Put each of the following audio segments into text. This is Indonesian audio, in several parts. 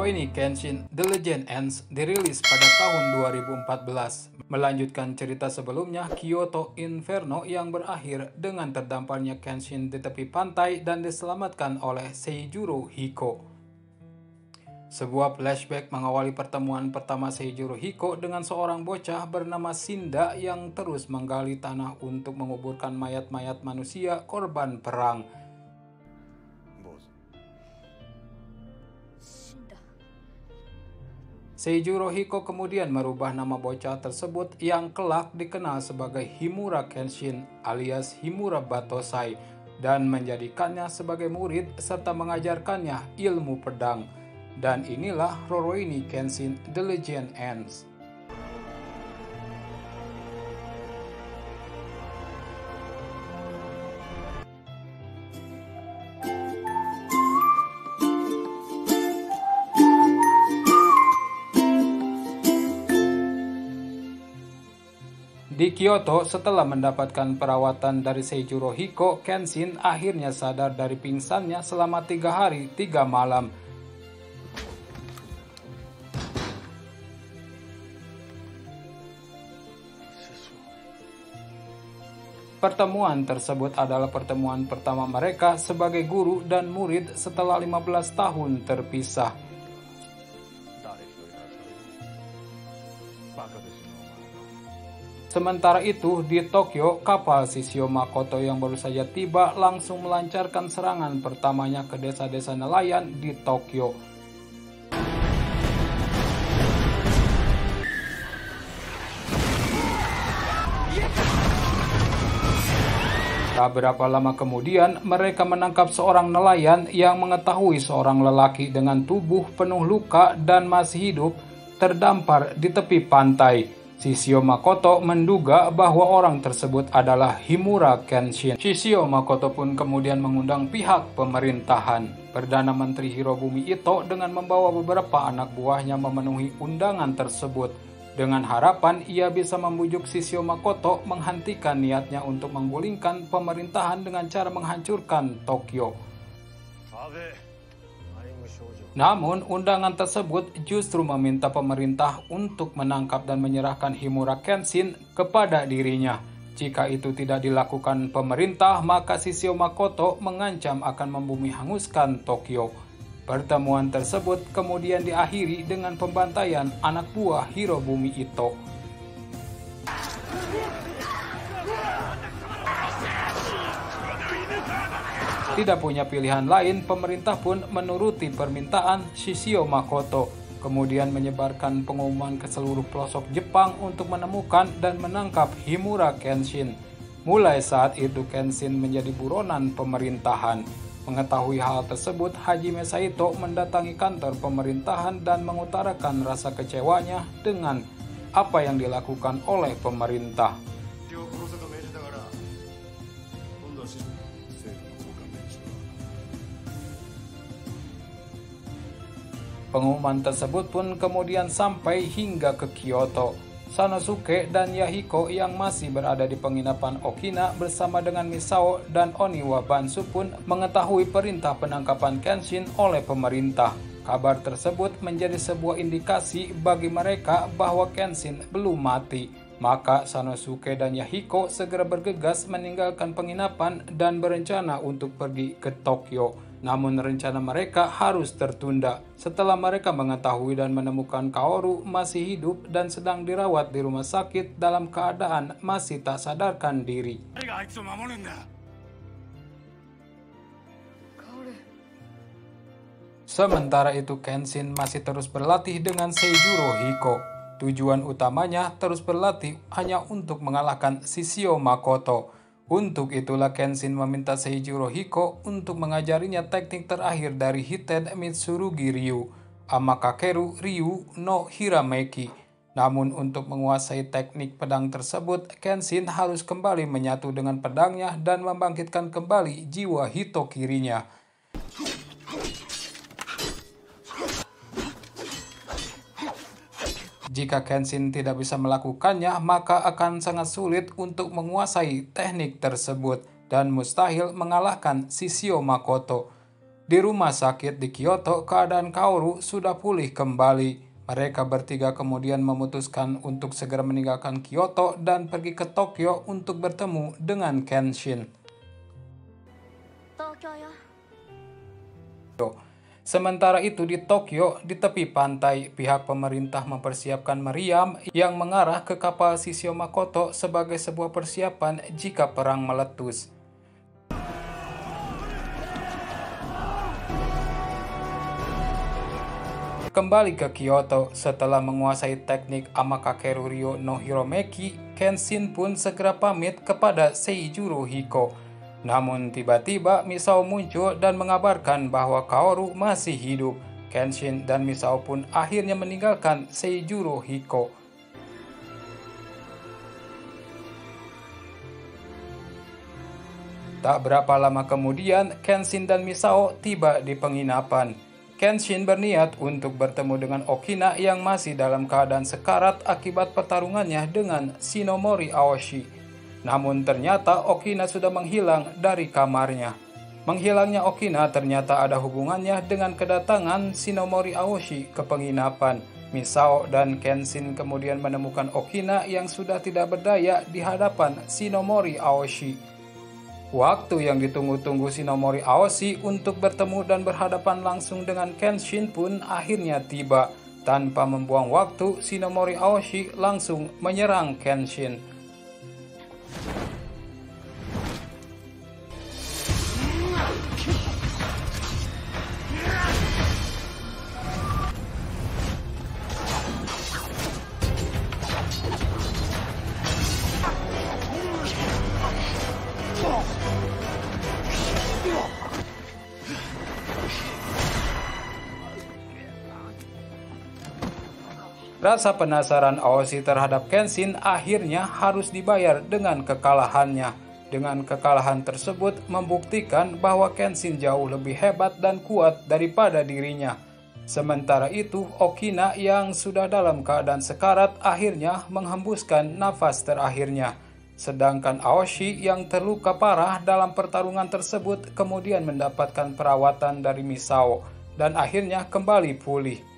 Rurouni Kenshin The Legend Ends dirilis pada tahun 2014, melanjutkan cerita sebelumnya Kyoto Inferno yang berakhir dengan terdamparnya Kenshin di tepi pantai dan diselamatkan oleh Seijuro Hiko. Sebuah flashback mengawali pertemuan pertama Seijuro Hiko dengan seorang bocah bernama Shinda yang terus menggali tanah untuk menguburkan mayat-mayat manusia korban perang. Seijuro Hiko kemudian merubah nama bocah tersebut yang kelak dikenal sebagai Himura Kenshin alias Himura Batosai dan menjadikannya sebagai murid serta mengajarkannya ilmu pedang. Dan inilah Rurouni Kenshin The Legend Ends. Di Kyoto, setelah mendapatkan perawatan dari Seijuro Hiko, Kenshin akhirnya sadar dari pingsannya selama 3 hari 3 malam. Pertemuan tersebut adalah pertemuan pertama mereka sebagai guru dan murid setelah 15 tahun terpisah. Sementara itu, di Tokyo, kapal Shishio Makoto yang baru saja tiba langsung melancarkan serangan pertamanya ke desa-desa nelayan di Tokyo. Tak berapa lama kemudian, mereka menangkap seorang nelayan yang mengetahui seorang lelaki dengan tubuh penuh luka dan masih hidup terdampar di tepi pantai. Shishio Makoto menduga bahwa orang tersebut adalah Himura Kenshin. Shishio Makoto pun kemudian mengundang pihak pemerintahan. Perdana Menteri Hirobumi Ito dengan membawa beberapa anak buahnya memenuhi undangan tersebut, dengan harapan ia bisa membujuk Shishio Makoto menghentikan niatnya untuk menggulingkan pemerintahan dengan cara menghancurkan Tokyo. Namun, undangan tersebut justru meminta pemerintah untuk menangkap dan menyerahkan Himura Kenshin kepada dirinya. Jika itu tidak dilakukan pemerintah, maka Shishio Makoto mengancam akan membumi hanguskan Tokyo. Pertemuan tersebut kemudian diakhiri dengan pembantaian anak buah Hirobumi Ito. Tidak punya pilihan lain, pemerintah pun menuruti permintaan Shishio Makoto, kemudian menyebarkan pengumuman ke seluruh pelosok Jepang untuk menemukan dan menangkap Himura Kenshin. Mulai saat itu Kenshin menjadi buronan pemerintahan. Mengetahui hal tersebut, Hajime Saito mendatangi kantor pemerintahan dan mengutarakan rasa kecewanya dengan apa yang dilakukan oleh pemerintah. Pengumuman tersebut pun kemudian sampai hingga ke Kyoto. Sanosuke dan Yahiko yang masih berada di penginapan Okina bersama dengan Misao dan Oniwa Bansu pun mengetahui perintah penangkapan Kenshin oleh pemerintah. Kabar tersebut menjadi sebuah indikasi bagi mereka bahwa Kenshin belum mati. Maka Sanosuke dan Yahiko segera bergegas meninggalkan penginapan dan berencana untuk pergi ke Tokyo. Namun rencana mereka harus tertunda setelah mereka mengetahui dan menemukan Kaoru masih hidup dan sedang dirawat di rumah sakit dalam keadaan masih tak sadarkan diri. Sementara itu Kenshin masih terus berlatih dengan Seijuro Hiko. Tujuan utamanya terus berlatih hanya untuk mengalahkan Shishio Makoto. Untuk itulah Kenshin meminta Seijuro Hiko untuk mengajarinya teknik terakhir dari Hiten Mitsurugi Ryu, Amakakeru Ryu no Hirameki. Namun untuk menguasai teknik pedang tersebut, Kenshin harus kembali menyatu dengan pedangnya dan membangkitkan kembali jiwa Hitokirinya. Jika Kenshin tidak bisa melakukannya, maka akan sangat sulit untuk menguasai teknik tersebut dan mustahil mengalahkan Shishio Makoto. Di rumah sakit di Kyoto, keadaan Kaoru sudah pulih kembali. Mereka bertiga kemudian memutuskan untuk segera meninggalkan Kyoto dan pergi ke Tokyo untuk bertemu dengan Kenshin. Sementara itu di Tokyo, di tepi pantai, pihak pemerintah mempersiapkan meriam yang mengarah ke kapal Shishio Makoto sebagai sebuah persiapan jika perang meletus. Kembali ke Kyoto, setelah menguasai teknik Amakakeru Ryo no Hiromeki, Kenshin pun segera pamit kepada Seijuro Hiko. Namun tiba-tiba Misao muncul dan mengabarkan bahwa Kaoru masih hidup. Kenshin dan Misao pun akhirnya meninggalkan Seijuro Hiko. Tak berapa lama kemudian, Kenshin dan Misao tiba di penginapan. Kenshin berniat untuk bertemu dengan Okina yang masih dalam keadaan sekarat akibat pertarungannya dengan Shinomori Aoshi. Namun ternyata Okina sudah menghilang dari kamarnya. Menghilangnya Okina ternyata ada hubungannya dengan kedatangan Shinomori Aoshi ke penginapan. Misao dan Kenshin kemudian menemukan Okina yang sudah tidak berdaya di hadapan Shinomori Aoshi. Waktu yang ditunggu-tunggu Shinomori Aoshi untuk bertemu dan berhadapan langsung dengan Kenshin pun akhirnya tiba. Tanpa membuang waktu, Shinomori Aoshi langsung menyerang Kenshin. Rasa penasaran Aoshi terhadap Kenshin akhirnya harus dibayar dengan kekalahannya. Dengan kekalahan tersebut membuktikan bahwa Kenshin jauh lebih hebat dan kuat daripada dirinya. Sementara itu, Okina yang sudah dalam keadaan sekarat akhirnya menghembuskan nafas terakhirnya. Sedangkan Aoshi yang terluka parah dalam pertarungan tersebut kemudian mendapatkan perawatan dari Misao dan akhirnya kembali pulih.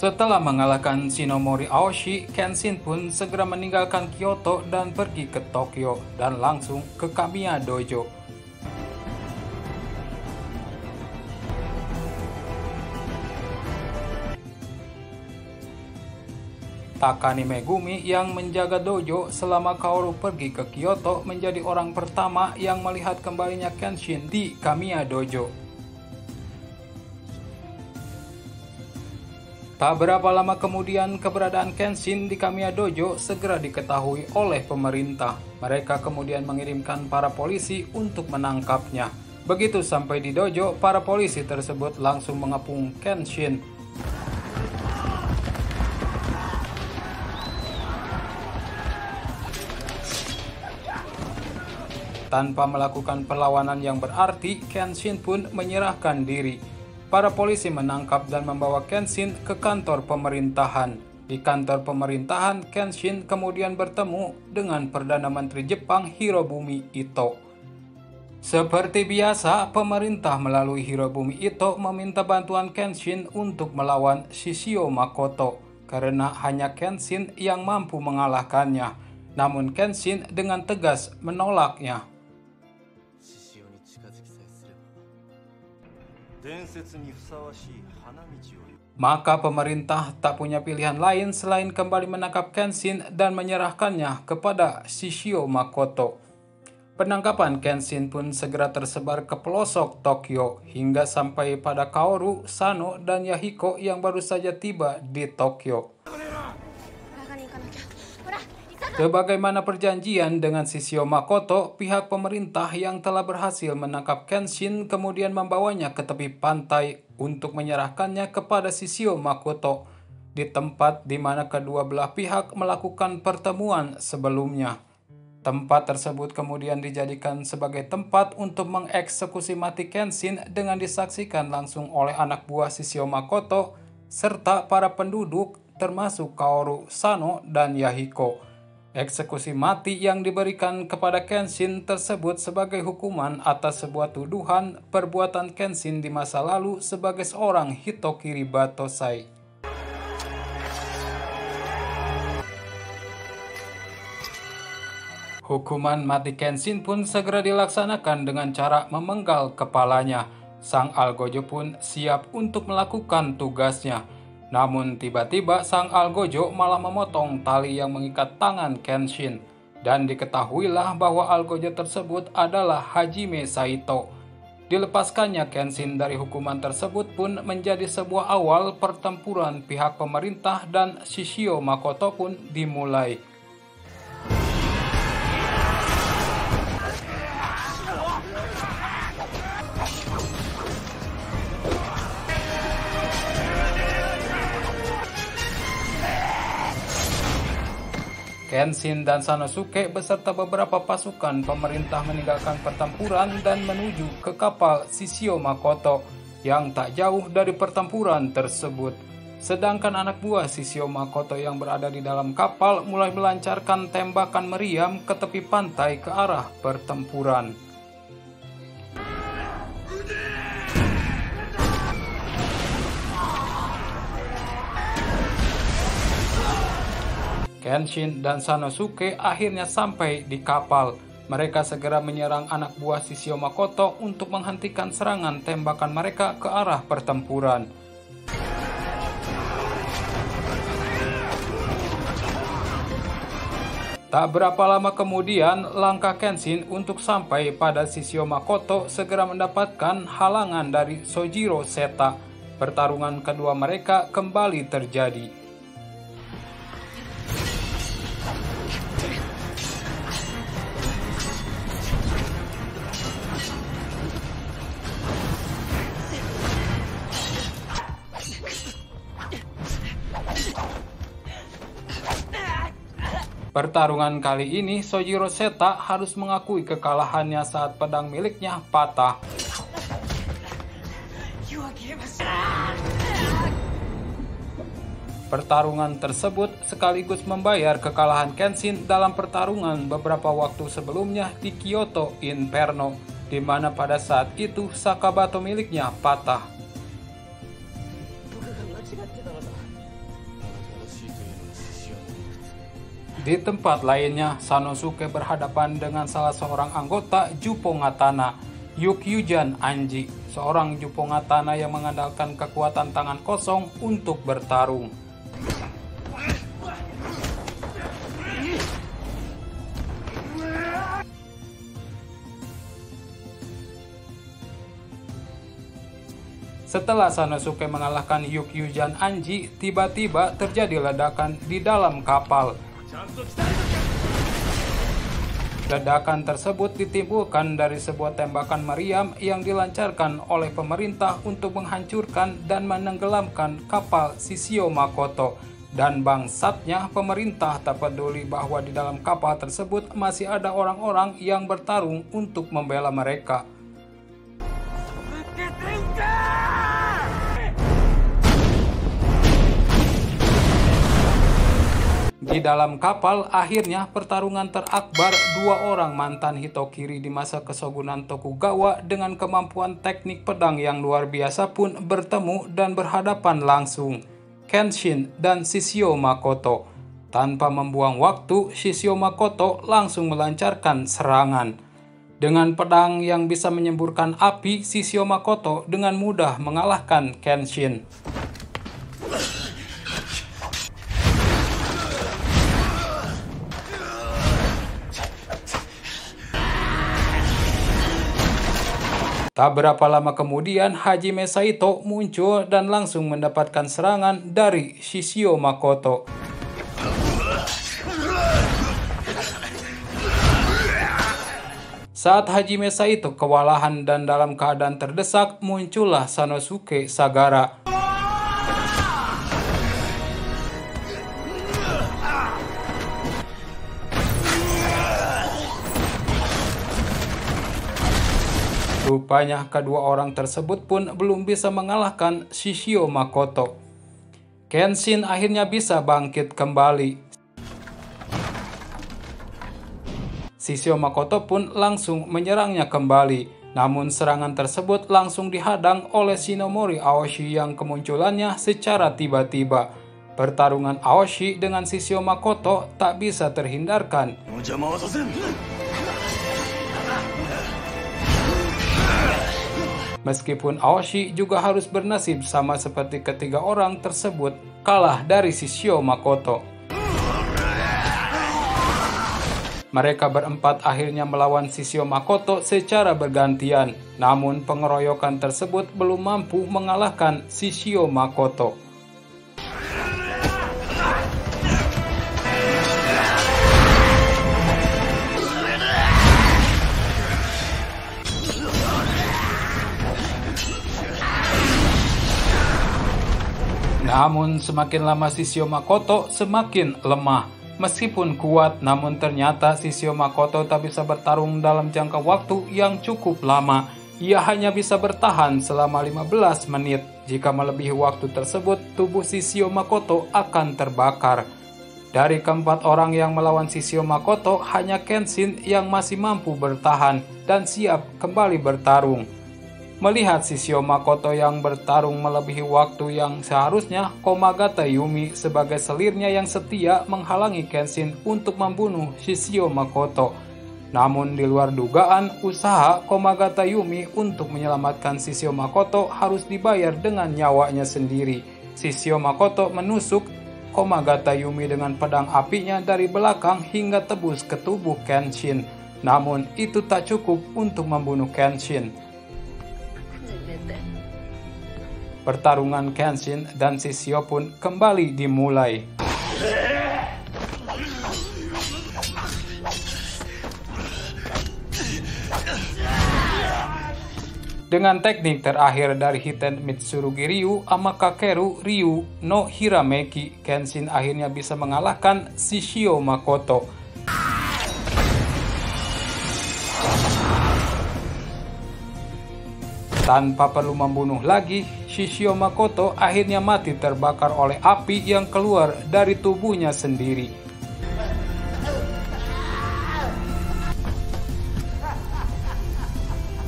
Setelah mengalahkan Shinomori Aoshi, Kenshin pun segera meninggalkan Kyoto dan pergi ke Tokyo dan langsung ke Kamiya Dojo. Takani Megumi yang menjaga dojo selama Kaoru pergi ke Kyoto menjadi orang pertama yang melihat kembalinya Kenshin di Kamiya Dojo. Tak berapa lama kemudian, keberadaan Kenshin di Kamiya Dojo segera diketahui oleh pemerintah. Mereka kemudian mengirimkan para polisi untuk menangkapnya. Begitu sampai di dojo, para polisi tersebut langsung mengepung Kenshin. Tanpa melakukan perlawanan yang berarti, Kenshin pun menyerahkan diri. Para polisi menangkap dan membawa Kenshin ke kantor pemerintahan. Di kantor pemerintahan, Kenshin kemudian bertemu dengan Perdana Menteri Jepang Hirobumi Ito. Seperti biasa, pemerintah melalui Hirobumi Ito meminta bantuan Kenshin untuk melawan Shishio Makoto, karena hanya Kenshin yang mampu mengalahkannya. Namun Kenshin dengan tegas menolaknya. Maka pemerintah tak punya pilihan lain selain kembali menangkap Kenshin dan menyerahkannya kepada Shishio Makoto. Penangkapan Kenshin pun segera tersebar ke pelosok Tokyo hingga sampai pada Kaoru, Sano, dan Yahiko yang baru saja tiba di Tokyo. Sebagaimana perjanjian dengan Shishio Makoto, pihak pemerintah yang telah berhasil menangkap Kenshin kemudian membawanya ke tepi pantai untuk menyerahkannya kepada Shishio Makoto di tempat di mana kedua belah pihak melakukan pertemuan sebelumnya. Tempat tersebut kemudian dijadikan sebagai tempat untuk mengeksekusi mati Kenshin dengan disaksikan langsung oleh anak buah Shishio Makoto serta para penduduk termasuk Kaoru, Sano, dan Yahiko. Eksekusi mati yang diberikan kepada Kenshin tersebut sebagai hukuman atas sebuah tuduhan perbuatan Kenshin di masa lalu sebagai seorang Hitokiri Batosai. Hukuman mati Kenshin pun segera dilaksanakan dengan cara memenggal kepalanya. Sang Algojo pun siap untuk melakukan tugasnya. Namun tiba-tiba sang Algojo malah memotong tali yang mengikat tangan Kenshin. Dan diketahuilah bahwa Algojo tersebut adalah Hajime Saito. Dilepaskannya Kenshin dari hukuman tersebut pun menjadi sebuah awal pertempuran pihak pemerintah dan Shishio Makoto pun dimulai. Kenshin dan Sanosuke beserta beberapa pasukan pemerintah meninggalkan pertempuran dan menuju ke kapal Shishio Makoto yang tak jauh dari pertempuran tersebut. Sedangkan anak buah Shishio Makoto yang berada di dalam kapal mulai melancarkan tembakan meriam ke tepi pantai ke arah pertempuran. Kenshin dan Sanosuke akhirnya sampai di kapal. Mereka segera menyerang anak buah Shishio Makoto untuk menghentikan serangan tembakan mereka ke arah pertempuran. Tak berapa lama kemudian, langkah Kenshin untuk sampai pada Shishio Makoto segera mendapatkan halangan dari Sojiro Seta. Pertarungan kedua mereka kembali terjadi. Pertarungan kali ini, Sojiro Seta harus mengakui kekalahannya saat pedang miliknya patah. Pertarungan tersebut sekaligus membayar kekalahan Kenshin dalam pertarungan beberapa waktu sebelumnya di Kyoto Inferno, di mana pada saat itu Sakabato miliknya patah. Di tempat lainnya, Sanosuke berhadapan dengan salah seorang anggota Jupongatana, Yukyujan Anji, seorang Jupongatana yang mengandalkan kekuatan tangan kosong untuk bertarung. Setelah Sanosuke mengalahkan Yukyujan Anji, tiba-tiba terjadi ledakan di dalam kapal. Ledakan tersebut ditimbulkan dari sebuah tembakan meriam yang dilancarkan oleh pemerintah untuk menghancurkan dan menenggelamkan kapal Shishio Makoto. Dan bangsatnya, pemerintah tak peduli bahwa di dalam kapal tersebut masih ada orang-orang yang bertarung untuk membela mereka. Di dalam kapal, akhirnya pertarungan terakbar dua orang mantan Hitokiri di masa Kesogunan Tokugawa dengan kemampuan teknik pedang yang luar biasa pun bertemu dan berhadapan langsung. Kenshin dan Shishio Makoto. Tanpa membuang waktu, Shishio Makoto langsung melancarkan serangan. Dengan pedang yang bisa menyemburkan api, Shishio Makoto dengan mudah mengalahkan Kenshin. Tak berapa lama kemudian, Hajime Saito muncul dan langsung mendapatkan serangan dari Shishio Makoto. Saat Hajime Saito kewalahan dan dalam keadaan terdesak, muncullah Sanosuke Sagara. Rupanya kedua orang tersebut pun belum bisa mengalahkan Shishio Makoto. Kenshin akhirnya bisa bangkit kembali. Shishio Makoto pun langsung menyerangnya kembali. Namun serangan tersebut langsung dihadang oleh Shinomori Aoshi yang kemunculannya secara tiba-tiba. Pertarungan Aoshi dengan Shishio Makoto tak bisa terhindarkan. Meskipun Aoshi juga harus bernasib sama seperti ketiga orang tersebut, kalah dari Shishio Makoto. Mereka berempat akhirnya melawan Shishio Makoto secara bergantian, namun pengeroyokan tersebut belum mampu mengalahkan Shishio Makoto. Namun semakin lama Shishio Makoto semakin lemah. Meskipun kuat, namun ternyata Shishio Makoto tak bisa bertarung dalam jangka waktu yang cukup lama. Ia hanya bisa bertahan selama 15 menit. Jika melebihi waktu tersebut, tubuh Shishio Makoto akan terbakar. Dari keempat orang yang melawan Shishio Makoto, hanya Kenshin yang masih mampu bertahan dan siap kembali bertarung. Melihat Shishio Makoto yang bertarung melebihi waktu yang seharusnya, Komagata Yumi sebagai selirnya yang setia menghalangi Kenshin untuk membunuh Shishio Makoto. Namun di luar dugaan, usaha Komagata Yumi untuk menyelamatkan Shishio Makoto harus dibayar dengan nyawanya sendiri. Shishio Makoto menusuk Komagata Yumi dengan pedang apinya dari belakang hingga tebus ke tubuh Kenshin. Namun itu tak cukup untuk membunuh Kenshin. Pertarungan Kenshin dan Shishio pun kembali dimulai. Dengan teknik terakhir dari Hiten Mitsurugi Ryu, Amakakeru Ryu no Hirameki, Kenshin akhirnya bisa mengalahkan Shishio Makoto. Tanpa perlu membunuh lagi, Shishio Makoto akhirnya mati terbakar oleh api yang keluar dari tubuhnya sendiri.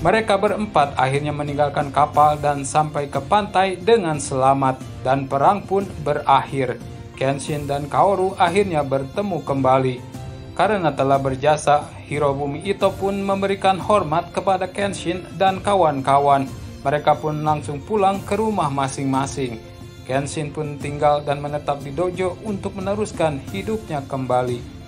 Mereka berempat akhirnya meninggalkan kapal dan sampai ke pantai dengan selamat, dan perang pun berakhir. Kenshin dan Kaoru akhirnya bertemu kembali. Karena telah berjasa, Hirobumi Ito pun memberikan hormat kepada Kenshin dan kawan-kawan. Mereka pun langsung pulang ke rumah masing-masing. Kenshin pun tinggal dan menetap di dojo untuk meneruskan hidupnya kembali.